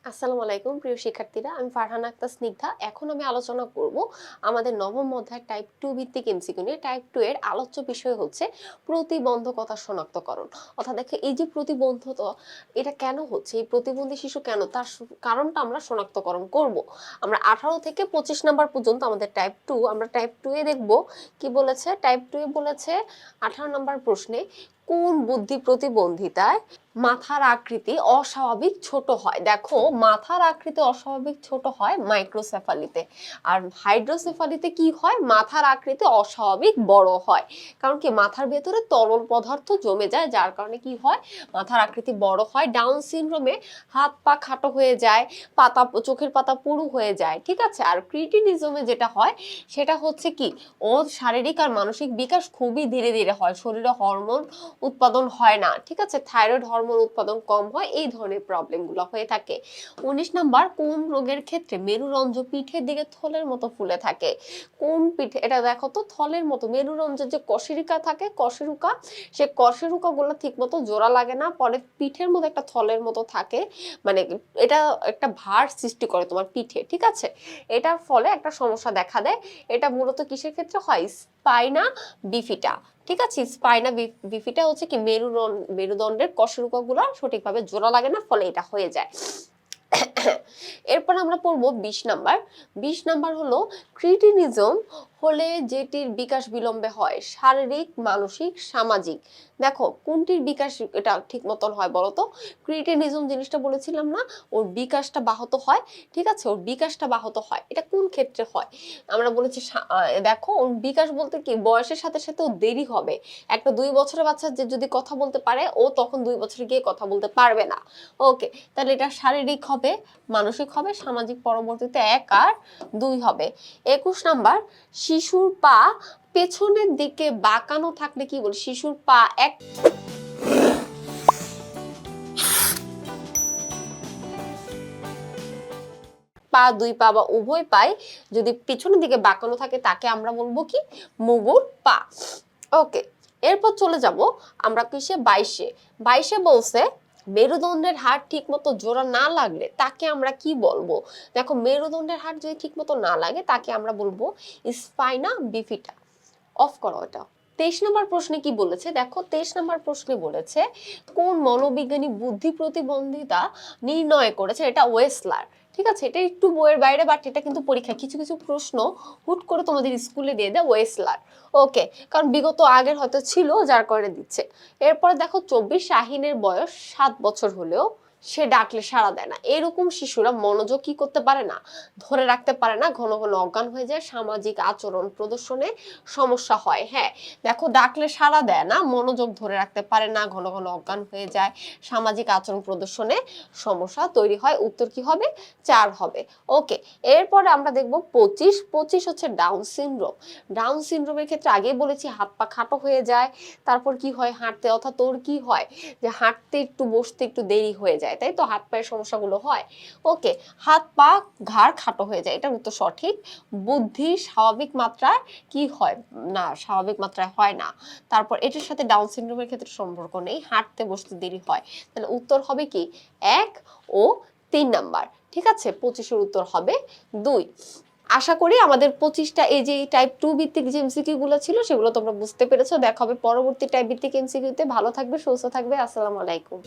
আসসালামু আলাইকুম প্রিয় শিক্ষার্থীরা, আমি ফারহানা আক্তার স্নিগ্ধা। এখন আমি আলোচনা করব আমাদের নবম অধ্যায় টাইপ 2 ভিত্তিক এমসিকিউ নিয়ে। টাইপ 2 এর আলোচ্য বিষয় হচ্ছে প্রতিবন্ধকতা শনাক্তকরণ। অর্থাৎ দেখো, এই যে প্রতিবন্ধতা, এটা কেন হচ্ছে, এই প্রতিবন্ধী শিশু কেন, তার কারণটা আমরা শনাক্তকরণ করব। আমরা 18 থেকে 25 নাম্বার পর্যন্ত আমাদের টাইপ 2, আমরা টাইপ 2 এ দেখব কি বলেছে। টাইপ 2 এ বলেছে 18 নাম্বার প্রশ্নে, কোন বুদ্ধি প্রতিবন্ধিতায় মাথার আকৃতি অস্বাভাবিক ছোট হয়। দেখো, মাথার আকৃতি অস্বাভাবিক ছোট হয় মাইক্রোসেফালিতে, আর হাইড্রোসেফালিতে কি হয়, মাথার আকৃতি অস্বাভাবিক বড় হয়। কারণ কি, মাথার ভেতরে তরল পদার্থ জমে যায়, যার কারণে কি হয়, মাথার আকৃতি বড় হয়। ডাউন সিনড্রোমে হাত পা খাটো হয়ে যায়, চোখের পাতা পুরু হয়ে যায়, ঠিক আছে। আর ক্রিটিনিজমে যেটা হয় সেটা হচ্ছে কি, ওর শারীরিক আর মানসিক বিকাশ খুবই ধীরে ধীরে হয়, শরীরে হরমোন উৎপাদন হয় না, ঠিক আছে, থাইরয়েড হরমোন উৎপাদন কম হয়, এই ধরনের প্রবলেমগুলো হয়ে থাকে। 19 নাম্বার, কোন রোগের ক্ষেত্রে মেরুরঞ্জ পিঠের দিকে থলের মতো ফুলে থাকে। কোন পিঠে, এটা দেখো তো, থলের মতো মেরুরঞ্জের যে কশেরুকা থাকে, কশেরুকা, সে কশেরুকা গুলো ঠিক মতো জোড়া লাগে না, পরে পিঠের মতো একটা থলের মতো থাকে, মানে এটা একটা ভার সৃষ্টি করে তোমার পিঠে, ঠিক আছে। এটার ফলে একটা সমস্যা দেখা দেয়। এটা মূলত কিসের ক্ষেত্রে হয়, স্পাইনা বিফিটা, ঠিক আছে। স্পাইনা বিফিটা হচ্ছে কি, মেরুদণ্ডের কশেরুকাগুলো সঠিকভাবে জোড়া লাগে না, ফলে এটা হয়ে যায়। এরপর আমরা পড়বো 20 নাম্বার। 20 নাম্বার হলো ক্রিটিনিজম হলে যেটির বিকাশ বিলম্বে হয়, শারীরিক, মানসিক, সামাজিক। দেখো, কোনটির বিকাশ এটা ঠিক মতন হয় বলতো। ক্রিটিনিজম জিনিসটা বলেছিলাম না, ওর বিকাশটা ব্যাহত হয়, ঠিক আছে, ওর বিকাশটা ব্যাহত হয়। এটা কোন ক্ষেত্রে হয়, আমরা বলেছি দেখো, ওর বিকাশ বলতে কি, বয়সের সাথে সাথে ও দেরি হবে। একটা 2 বছরের বাচ্চা যে যদি কথা বলতে পারে, ও তখন 2 বছরে গিয়ে কথা বলতে পারবে না। ওকে, তাহলে এটা শারীরিক হবে, মানসিক হবে, সামাজিক পরবর্তীতে 1 আর 2 হবে। 21 নাম্বার, শিশুর পা পেছনের দিকে বাঁকানো থাকলে কি বল, শিশুর পা এক পা, 2 পা বা উভয় পাই যদি পিছনের দিকে বাঁকানো থাকে, তাকে আমরা বলবো কি, মুগুর পা। ওকে, এরপর চলে যাব আমরা কিসে, 22-এ। 22-এ বলছে মেরুদণ্ডের হাড় ঠিক মতো জোড়া না লাগলে তাকে আমরা কি বলবো। দেখো, মেরুদণ্ডের হাড় যদি ঠিক মতো না লাগে তাকে আমরা বলবো স্পাইনা বিফিটা। অফ করো এটা। 23 নম্বর প্রশ্নে কি বলেছে, দেখো 23 নম্বর প্রশ্নে বলেছে কোন মনোবিজ্ঞানী বুদ্ধি প্রতিবন্ধিতা নির্ণয় করেছে। এটা ওয়েসলার, ঠিক আছে। এটা একটু বইয়ের বাইরে, বাট এটা কিন্তু পরীক্ষায় কিছু কিছু প্রশ্ন হুট করে তোমাদের স্কুলে দিয়ে দেয়, ওয়েসলার। ওকে, কারণ বিগত আগের হয়তো ছিল, যার কারণে দিচ্ছে। এরপর দেখো, 24 শাহিনের বয়স 7 বছর হলেও সে ডাকলে সাড়া দেয় না। এরকম শিশুরা মনোযোগ কি করতে পারে না, ধরে রাখতে পারে না, ঘন ঘন অজ্ঞান হয়ে যায়, সামাজিক আচরণ প্রদর্শনে সমস্যা হয়। হ্যাঁ, দেখো, ডাকলে সাড়া দেয় না, মনোযোগ ধরে রাখতে পারে না, ঘন ঘন অজ্ঞান হয়ে যায়, সামাজিক আচরণ প্রদর্শনে সমস্যা তৈরি হয়। উত্তর কি হবে, 4 হবে। ওকে, এরপরে আমরা দেখব 25 হচ্ছে ডাউন সিনড্রোম। ডাউন সিনড্রোমের ক্ষেত্রে আগেই বলেছি হাত পা খাটো হয়ে যায়, তারপর কি হয়, হাঁটতে, অর্থাৎ তোর কি হয়, যে হাঁটতে একটু বসতে একটু দেরি হয়ে যায়, তাই তো, হাত পায়ের সমস্যাগুলো হয়। ওকে, হাত পা ঘাড় খাটো হয়ে যায়, এটা উত্তর সঠিক। বুদ্ধি স্বাভাবিক মাত্রায় কি হয় না, স্বাভাবিক মাত্রায় হয় না। তারপর এটার সাথে ডাউন সিনড্রোমের ক্ষেত্রে সম্পর্ক নেই, হাঁটতে বসতে দেরি হয়। তাহলে উত্তর হবে কি, 1 ও 3 নাম্বার, ঠিক আছে। 25-এর উত্তর হবে 2। আশা করি আমাদের 25টা এই যে টাইপ 2 ভিত্তিক যে এমসিকিউ গুলো ছিল সেগুলো তোমরা বুঝতে পেরেছো। দেখা হবে পরবর্তী টাইপ ভিত্তিক এমসিকিউতে। ভালো থাকবে, সুস্থ থাকবে। আসসালামু আলাইকুম।